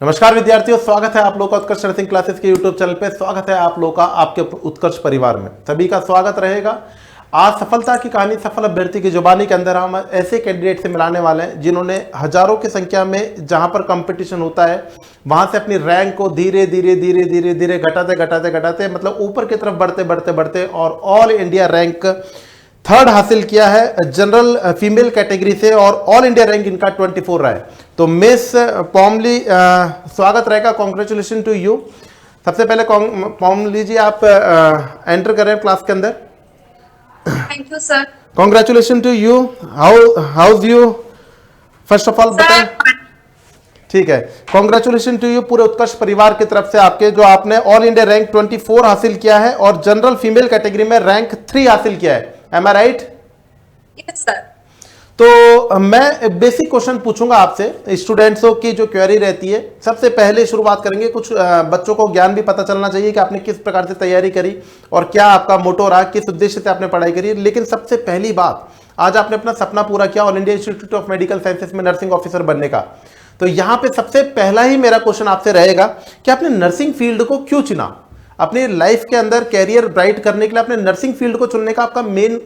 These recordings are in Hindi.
नमस्कार विद्यार्थियों, स्वागत है आप लोगों का उत्कर्ष नर्सिंग क्लासेस के यूट्यूब चैनल पे। स्वागत है आप लोगों का आपके उत्कर्ष परिवार में, सभी का स्वागत रहेगा। आज सफलता की कहानी सफल अभ्यर्थी की जुबानी के अंदर हम ऐसे कैंडिडेट से मिलाने वाले हैं जिन्होंने हजारों की संख्या में जहां पर कंपटीशन होता है वहां से अपनी रैंक को धीरे धीरे धीरे धीरे धीरे घटाते मतलब ऊपर की तरफ बढ़ते और ऑल इंडिया रैंक थर्ड हासिल किया है जनरल फीमेल कैटेगरी से, और ऑल इंडिया रैंक इनका 24 रहा है। तो मिस पॉमली स्वागत रहेगा, कॉन्ग्रेचुलेशन टू यू। सबसे पहले पॉमली जी आप एंटर करें क्लास के अंदर। Thank you sir. Congratulation to you. How's you first of all बताएं। ठीक है, कॉन्ग्रेचुलेशन टू यू पूरे उत्कर्ष परिवार की तरफ से आपके, जो आपने ऑल इंडिया रैंक 24 हासिल किया है और जनरल फीमेल कैटेगरी में रैंक 3 हासिल किया है। एम आई राइट? Yes sir. तो मैं बेसिक क्वेश्चन पूछूंगा आपसे, स्टूडेंट्सों की जो क्वेरी रहती है। सबसे पहले शुरुआत करेंगे, कुछ बच्चों को ज्ञान भी पता चलना चाहिए कि आपने किस प्रकार से तैयारी करी और क्या आपका मोटो रहा, किस उद्देश्य से आपने पढ़ाई करी। लेकिन सबसे पहली बात, आज आपने अपना सपना पूरा किया all India institute of medical sciences में नर्सिंग ऑफिसर बनने का। तो यहां पे सबसे पहला ही मेरा क्वेश्चन आपसे रहेगा कि आपने नर्सिंग फील्ड को क्यों चुना? अपनी लाइफ के अंदर कैरियर ब्राइट करने के लिए आपने नर्सिंग फील्ड को चुनने का आपका मेन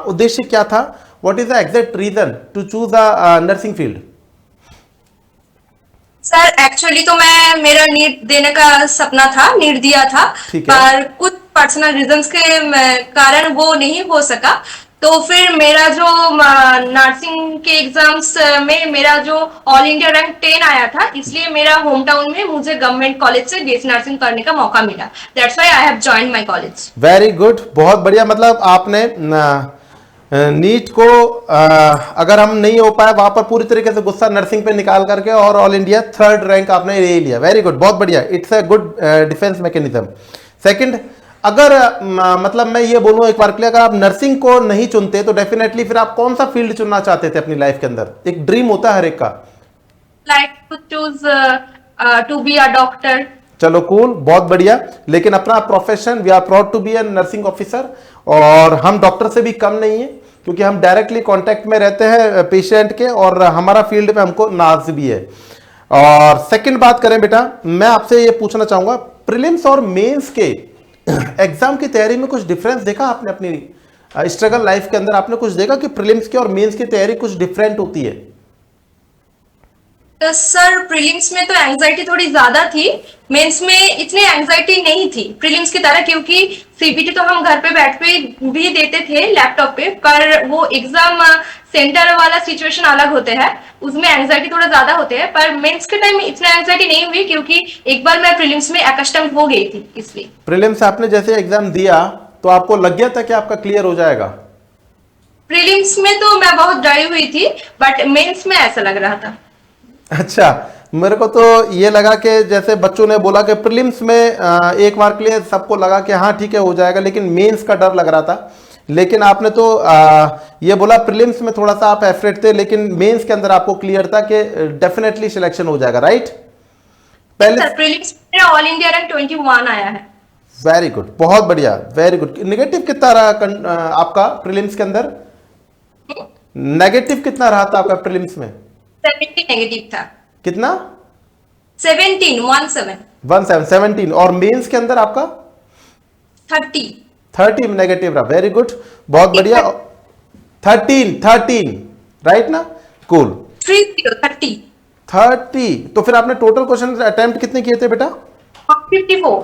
उद्देश्य क्या था? What is the exact reason to choose the nursing field? Sir actually तो मेरा नीट देने का सपना था, नीट दिया था, पर कुछ पर्सनल रीजंस के कारण वो नहीं हो सका। तो फिर मेरा जो नर्सिंग के एग्जाम्स में मेरा जो ऑल इंडिया रैंक 10 आया था, इसलिए मेरा होम टाउन में मुझे गवर्नमेंट कॉलेज से बीएससी नर्सिंग करने का मौका मिला। That's why I have joined my college. Very good, बहुत बढ़िया। मतलब आपने नीट को अगर हम नहीं हो पाए वहां पर पूरी तरीके से गुस्सा नर्सिंग पे निकाल करके और ऑल इंडिया थर्ड रैंक आपने ले लिया। वेरी गुड, बहुत बढ़िया। It's a good defence mechanism. Second, अगर मतलब मैं ये बोलूं एक बार के लिए, अगर आप नर्सिंग को नहीं चुनते तो डेफिनेटली फिर आप कौन सा फील्ड चुनना चाहते थे अपनी लाइफ के अंदर? एक ड्रीम होता है हर एक का, like to choose to be a doctor. चलो कूल, बहुत बढ़िया। लेकिन अपना profession, we are proud to be a nursing officer, और हम डॉक्टर से भी कम नहीं है क्योंकि हम डायरेक्टली कांटेक्ट में रहते हैं पेशेंट के, और हमारा फील्ड में हमको नाज भी है। और सेकंड बात करें बेटा, मैं आपसे ये पूछना चाहूंगा, प्रीलिम्स और मेंस के एग्जाम की तैयारी में कुछ डिफरेंस देखा आपने अपनी स्ट्रगल लाइफ के अंदर? आपने कुछ देखा कि प्रीलिम्स की और मेंस की तैयारी कुछ डिफरेंट होती है? सर प्रीलिम्स में तो एंजाइटी थोड़ी ज्यादा थी, मेंस में इतनी एंजाइटी नहीं थी प्रीलिम्स की तरह, क्योंकि सीबीटी तो हम घर पे बैठ पे भी देते थे लैपटॉप पे, पर वो एग्जाम सेंटर वाला सिचुएशन अलग होते हैं, उसमें एंजाइटी थोड़ा ज्यादा होते हैं। पर मेंस के टाइम में इतना एंजाइटी नहीं हुई क्योंकि एक बार मैं प्रीलिम्स में अकस्टम हो गई थी, इसलिए। प्रीलिम्स आपने जैसे एग्जाम दिया तो आपको लग गया था कि आपका क्लियर हो जाएगा? प्रीलिम्स में तो मैं बहुत डरी हुई थी, बट मेंस में ऐसा लग रहा था। अच्छा, मेरे को तो ये लगा कि जैसे बच्चों ने बोला कि प्रीलिम्स में एक बार के लिए सबको लगा कि हाँ ठीक है हो जाएगा, लेकिन मेंस का डर लग रहा था। लेकिन आपने तो ये बोला प्रीलिम्स में थोड़ा सा आप एफ्रेड थे, लेकिन मेंस के अंदर आपको क्लियर था कि डेफिनेटली सिलेक्शन हो जाएगा, राइट? पहले प्रीलिम्स में ऑल इंडिया रैंक 21 आया है। वेरी गुड, बहुत बढ़िया, वेरी गुड। नेगेटिव कितना रहा आपका प्रीलिम्स के अंदर? नेगेटिव कितना रहा था आपका प्रीलिम्स में? 17 नेगेटिव था। कितना? 17 और मेंस के अंदर आपका 30 नेगेटिव रहा। वेरी गुड, बहुत बढ़िया। 13 राइट ना? कूल। 30 तो फिर आपने टोटल क्वेश्चन अटेम्प्ट कितने किए थे बेटा? 54।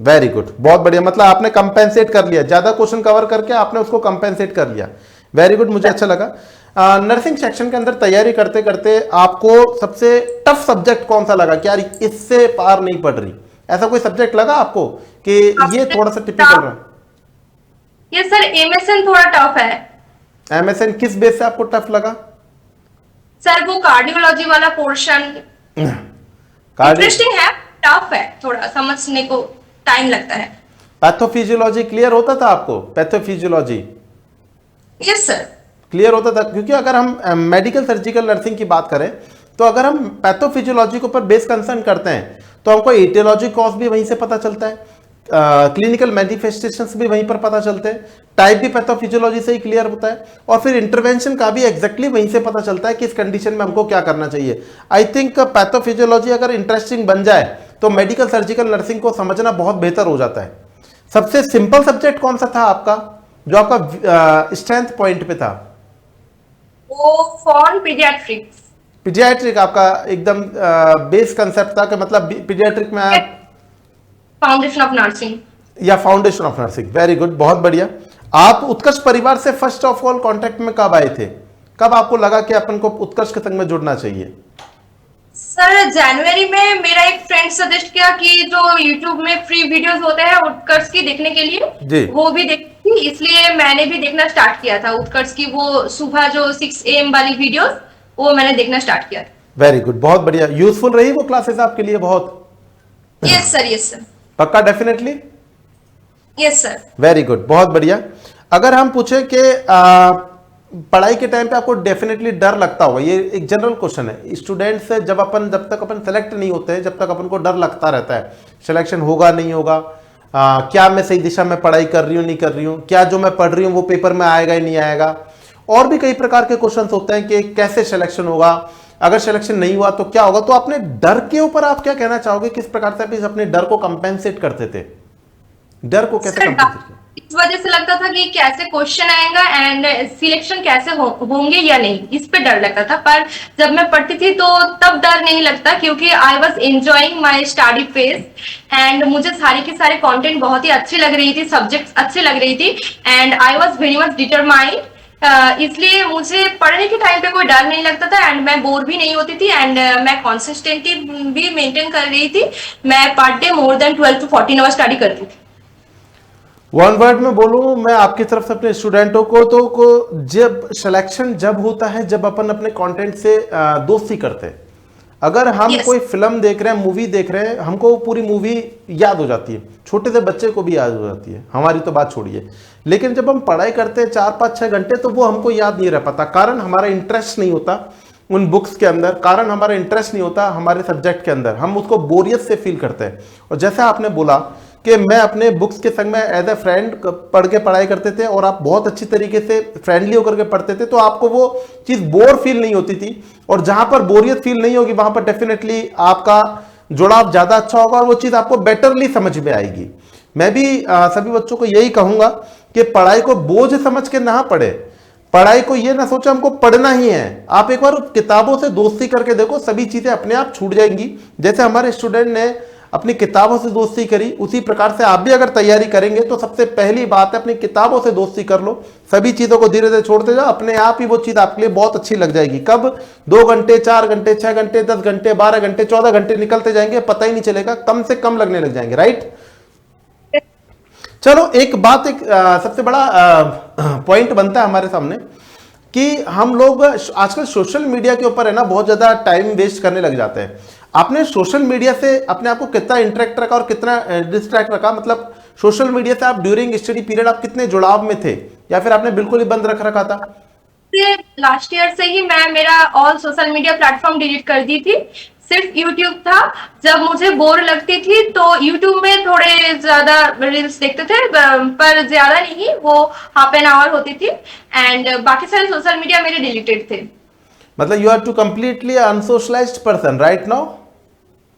वेरी गुड, बहुत बढ़िया। मतलब आपने कंपेंसेट कर लिया, ज्यादा क्वेश्चन कवर करके आपने उसको कंपेंसेट कर लिया। वेरी गुड, मुझे अच्छा लगा। नर्सिंग सेक्शन के अंदर तैयारी करते करते आपको सबसे टफ सब्जेक्ट कौन सा लगा कि यार इससे पार नहीं पड़ रही? ऐसा कोई सब्जेक्ट लगा आपको कि ये थोड़ा सा टिपिकल रहा? ये सर एमएसएन थोड़ा टफ है। एमएसएन किस बेस से आपको टफ लगा? सर वो कार्डियोलॉजी वाला पोर्शन इंटरेस्टिंग है, टफ है, थोड़ा समझने को टाइम लगता है। पैथोफिजियोलॉजी क्लियर होता था आपको? पैथोफिजियोलॉजी यस सर क्लियर होता था, क्योंकि अगर हम मेडिकल सर्जिकल नर्सिंग की बात करें तो अगर हम पैथोफिजियोलॉजी के ऊपर बेस कंसर्न करते हैं तो हमको एटियोलॉजी कॉज भी वहीं से पता चलता है, क्लिनिकल मैनिफेस्टेशंस भी वहीं पर पता चलते हैं, टाइप भी पैथोफिजियोलॉजी से ही क्लियर होता है, और फिर इंटरवेंशन का भी एग्जैक्टली वहीं से पता चलता है कि इस कंडीशन में हमको क्या करना चाहिए। आई थिंक पैथोफिजियोलॉजी अगर इंटरेस्टिंग बन जाए तो मेडिकल सर्जिकल नर्सिंग को समझना बहुत बेहतर हो जाता है। सबसे सिंपल सब्जेक्ट कौन सा था आपका, जो आपका स्ट्रेंथ पॉइंट पे था? वो फॉन पीडियाट्रिक्स। पीडियाट्रिक आपका एकदम बेस कंसेप्ट था कि मतलब पीडियाट्रिक में आप फाउंडेशन ऑफ नर्सिंग, या foundation of nursing. Very good, बहुत बढ़िया। आप उत्कर्ष परिवार से फर्स्ट ऑफ ऑल कांटेक्ट में कब आए थे, कब आपको लगा कि अपन को उत्कर्ष के संग में जुड़ना चाहिए? सर जनवरी में मेरा एक फ्रेंड सजेस्ट किया कि जो YouTube में फ्री वीडियोस होते हैं उत्कर्ष की देखने के लिए जी। वो भी देखी, इसलिए मैंने भी देखना स्टार्ट किया था उत्कर्ष की वो सुबह जो 6 AM वाली वीडियोस, वो मैंने देखना स्टार्ट किया था। वेरी गुड, बहुत बढ़िया। यूजफुल रही वो क्लासेस आपके लिए? बहुत। Yes sir, yes sir. पक्का? Definitely? Yes sir. Very good, बहुत बढ़िया। अगर हम पूछे कि पढ़ाई के टाइम पे आपको डेफिनेटली डर लगता होगा, ये एक जनरल क्वेश्चन है। स्टूडेंट से जब तक अपन सेलेक्ट नहीं होते हैं, जब तक अपन को डर लगता रहता है, सिलेक्शन होगा नहीं होगा, क्या मैं सही दिशा में पढ़ाई कर रही हूँ नहीं कर रही हूँ, क्या जो मैं पढ़ रही हूँ वो पेपर में आएगा ही नहीं आएगा, और भी कई प्रकार के क्वेश्चन होते हैं कि कैसे सिलेक्शन होगा, अगर सिलेक्शन नहीं हुआ तो क्या होगा। तो अपने डर के ऊपर आप क्या कहना चाहोगे, किस प्रकार से आप अपने डर को कंपेंसेट करते थे, डर को कैसे कंपेंसेट किया? इस वजह से लगता था कि कैसे क्वेश्चन आएगा एंड सिलेक्शन कैसे होंगे या नहीं, इस पे डर लगता था। पर जब मैं पढ़ती थी तो तब डर नहीं लगता, क्योंकि I was enjoying my study phase and मुझे सारी की सारे कंटेंट बहुत ही अच्छी लग रही थी, सब्जेक्ट्स अच्छी लग रही थी and I was very much determined. इसलिए मुझे पढ़ने के टाइम पे कोई डर नहीं लगता था एंड मैं बोर भी नहीं होती थी एंड मैं कंसिस्टेंसी भी मेंटेन कर रही थी। मैं per day more than 12 to 14 hour study करती थी। वन वर्ड में बोलूं मैं आपकी तरफ से अपने स्टूडेंटों को जब सिलेक्शन जब होता है, जब अपन अपने कंटेंट से दोस्ती करते हैं। अगर हम कोई फिल्म देख रहे हैं, मूवी देख रहे हैं, हमको पूरी मूवी याद हो जाती है, छोटे से बच्चे को भी याद हो जाती है, हमारी तो बात छोड़िए। लेकिन जब हम पढ़ाई करते हैं 4-5-6 घंटे, तो वो हमको याद नहीं रह पाता, कारण हमारा इंटरेस्ट नहीं होता उन बुक्स के अंदर, कारण हमारा इंटरेस्ट नहीं होता हमारे सब्जेक्ट के अंदर, हम उसको बोरियत से फील करते हैं। और जैसे आपने बोला कि मैं अपने बुक्स के संग में एज ए फ्रेंड पढ़ के पढ़ाई करते थे और आप बहुत अच्छी तरीके से फ्रेंडली होकर के पढ़ते थे, तो आपको वो चीज़ बोर फील नहीं होती थी। और जहां पर बोरियत फील नहीं होगी वहां पर डेफिनेटली आपका जुड़ाव ज़्यादा अच्छा होगा और वो चीज़ आपको बेटरली समझ में आएगी। मैं भी सभी बच्चों को यही कहूँगा कि पढ़ाई को बोझ समझ के ना पढ़े, पढ़ाई को ये ना सोचो हमको पढ़ना ही है। आप एक बार किताबों से दोस्ती करके देखो, सभी चीज़ें अपने आप छूट जाएंगी। जैसे हमारे स्टूडेंट ने अपनी किताबों से दोस्ती करी, उसी प्रकार से आप भी अगर तैयारी करेंगे तो सबसे पहली बात है अपनी किताबों से दोस्ती कर लो। सभी चीज़ों को धीरे धीरे छोड़ते जाओ, अपने आप ही वो चीज़ आपके लिए बहुत अच्छी लग जाएगी। कब 2 घंटे 4 घंटे 6 घंटे 10 घंटे 12 घंटे 14 घंटे निकलते जाएंगे, पता ही नहीं चलेगा, कम से कम लगने लग जाएंगे। राइट? चलो एक बात, एक सबसे बड़ा पॉइंट बनता है हमारे सामने कि हम लोग आजकल सोशल मीडिया के ऊपर है ना बहुत ज़्यादा टाइम वेस्ट करने लग जाते हैं। आपने सोशल मीडिया से अपने आप को कितना इंटरेक्ट रखा और कितना डिस्ट्रैक्ट रखा, मतलब सोशल मीडिया से आप ड्यूरिंग स्टडी पीरियड आप कितने जुड़ाव में थे, या फिर आपने बिल्कुल ही बंद रख रखा था? लास्ट ईयर से ही मैं मेरा all social media platform delete कर दी थी, सिर्फ यूट्यूब था। जब मुझे बोर लगती थी तो यूट्यूब में थोड़े ज्यादा रील्स देखते थे, पर ज्यादा नहीं, वो हाफ एन आवर होती थी एंड बाकी सारे सोशल मीडिया मेरे डिलीटेड थे। मतलब you are too completely unsocialized person right now?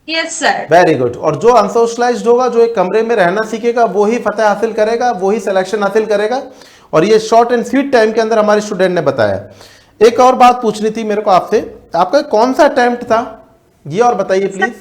Yes sir. Very good. और जो अनसोशलाइज्ड होगा, जो एक कमरे में रहना सीखेगा, वो ही फतेह हासिल करेगा, वो ही सिलेक्शन हासिल करेगा। और ये शॉर्ट एंड स्वीट टाइम के अंदर हमारे स्टूडेंट ने बताया। एक और बात पूछनी थी मेरे को आपसे, आपका कौन सा अटेम्प्ट था ये और बताइए please.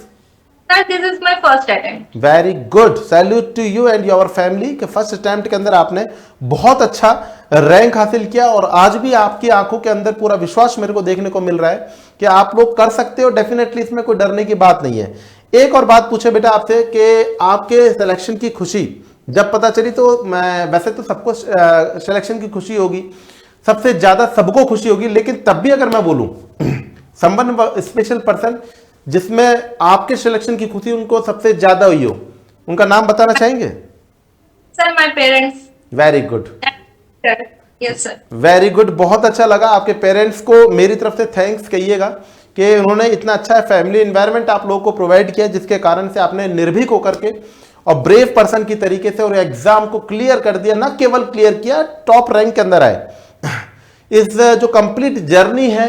Sir this is my first attempt. Very good, salute to you and your family कि फर्स्ट अटेम्प्ट के अंदर आपने बहुत अच्छा रैंक हासिल किया और आज भी आपकी आंखों के अंदर पूरा विश्वास मेरे को देखने को मिल रहा है कि आप लोग कर सकते हो। डेफिनेटली इसमें कोई डरने की बात नहीं है। एक और बात पूछे बेटा आपसे कि आपके सिलेक्शन की खुशी जब पता चली, तो मैं वैसे तो सबको सिलेक्शन की खुशी होगी, सबसे ज्यादा सबको खुशी होगी, लेकिन तब भी अगर मैं बोलूं समवन स्पेशल पर्सन जिसमें आपके सिलेक्शन की खुशी उनको सबसे ज्यादा हुई हो, उनका नाम बताना चाहेंगे? Sir my parents. Very good. Yes sir. Very good, बहुत अच्छा लगा। आपके पेरेंट्स को मेरी तरफ से थैंक्स कहिएगा कि उन्होंने इतना अच्छा फैमिली एनवायरनमेंट आप लोगों को प्रोवाइड किया, जिसके कारण से आपने निर्भीक होकर के और ब्रेव पर्सन की तरीके से और एग्जाम को क्लियर कर दिया, ना केवल क्लियर किया, टॉप रैंक के अंदर आए। इस जो कंप्लीट जर्नी है,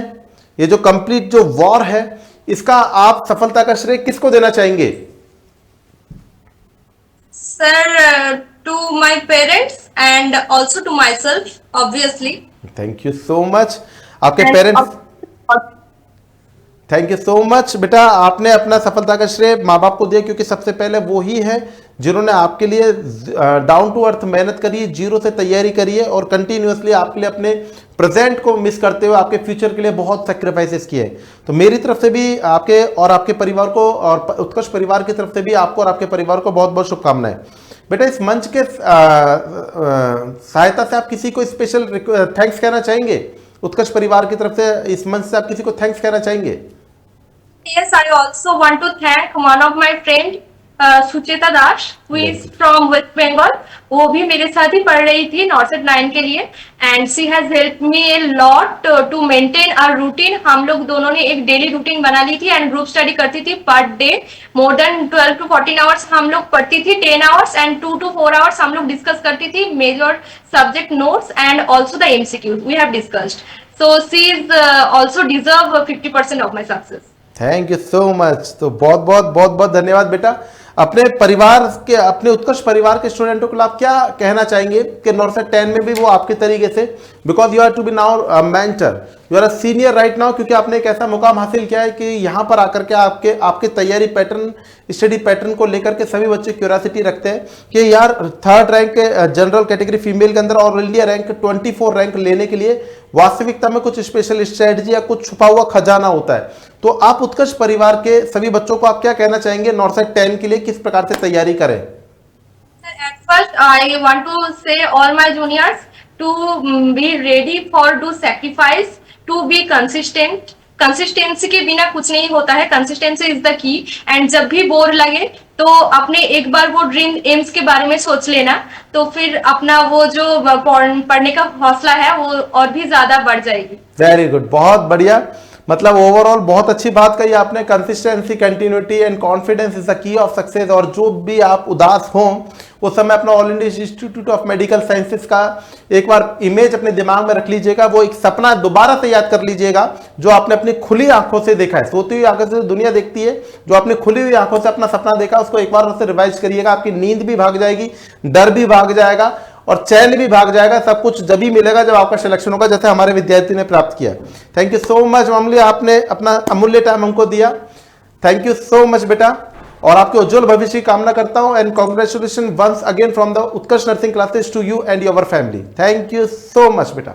ये जो कंप्लीट जो वॉर है, इसका आप सफलता का श्रेय किसको देना चाहेंगे? Sir, to my parents and also to myself obviously. Thank you so much. आपके parents, thank you so much बेटा, आपने अपना सफलता का श्रेय माँ बाप को दिया, क्योंकि सबसे पहले वो ही है जिन्होंने आपके लिए डाउन टू अर्थ मेहनत करी है, जीरो से तैयारी करी है और कंटिन्यूअसली आपके लिए अपने प्रेजेंट को मिस करते हुए आपके फ्यूचर के लिए बहुत सेक्रीफाइसेस किए। तो मेरी तरफ से भी आपके और आपके परिवार को और उत्कर्ष परिवार की तरफ से भी आपको और आपके परिवार को बहुत बहुत शुभकामनाएं। बेटा, इस मंच के सहायता से आप किसी को स्पेशल थैंक्स कहना चाहेंगे? उत्कर्ष परिवार की तरफ से इस मंच से आप किसी को थैंक्स कहना चाहेंगे? Yes, I also want to thank one of my friend, Sucheta Das, who is from West Bengal. वो भी मेरे साथ ही पढ़ रही थी नॉर्सेट 9 के लिए, and she has helped me a lot to maintain our routine. हम लोग दोनों ने एक डेली रूटीन बना ली थी एंड ग्रुप स्टडी करती थी पर day. More than 12 to 14 hours हम लोग पढ़ती थी, 10 आवर्स एंड 2 to 4 आवर्स हम लोग डिस्कस करती थी major subject notes and also the MCQs we have discussed. So she is also deserve 50% of my success. Thank you so much. तो बहुत बहुत धन्यवाद बेटा। अपने परिवार के, अपने उत्कर्ष परिवार के स्टूडेंटों को आप क्या कहना चाहेंगे कि नॉर्सेट 10 में भी वो आपके तरीके से, because you are to be now mentor, you are a senior right now, क्योंकि आपने एक ऐसा मुकाम हासिल किया है कि यहाँ पर आकर के आपके तैयारी पैटर्न, स्टडी पैटर्न को लेकर के सभी बच्चे क्यूरियोसिटी रखते हैं कि यार 3rd rank general category female के अंदर और इंडिया रैंक 24 रैंक लेने के लिए वास्तविकता में कुछ स्पेशल स्ट्रेटजी या कुछ छुपा हुआ खजाना होता है। तो आप उत्कर्ष परिवार के सभी बच्चों को आप क्या कहना चाहेंगे नॉर्सेट 10 के लिए, किस प्रकार से तैयारी करें? At first, I want to say all my juniors to be ready for do sacrifice, to be consistent. Consistency के बिना कुछ नहीं होता है, consistency is the key. And जब भी बोर लगे तो अपने एक बार वो ड्रीम एम्स के बारे में सोच लेना, तो फिर अपना वो जो पढ़ने का हौसला है वो और भी ज्यादा बढ़ जाएगी। वेरी गुड, बहुत बढ़िया। मतलब ओवरऑल बहुत अच्छी बात कही आपने। Consistency, continuity and confidence is the key of success. और जो भी आप उदास हों उस समय अपना all India institute of medical sciences का एक बार इमेज अपने दिमाग में रख लीजिएगा, वो एक सपना दोबारा से याद कर लीजिएगा जो आपने अपनी खुली आंखों से देखा है। सोती हुई आंखों से दुनिया देखती है, जो आपने खुली हुई आंखों से अपना सपना देखा उसको एक बार उससे रिवाइज करिएगा। आपकी नींद भी भाग जाएगी, डर भी भाग जाएगा और चैन भी भाग जाएगा। सब कुछ जब ही मिलेगा जब आपका सिलेक्शन होगा, जैसे हमारे विद्यार्थी ने प्राप्त किया। थैंक यू सो मच मामली, आपने अपना अमूल्य टाइम हमको दिया। थैंक यू सो मच बेटा, और आपके उज्जवल भविष्य की कामना करता हूं। And congratulation once again from the Utkarsh nursing classes to you and your family. Thank you so much बेटा।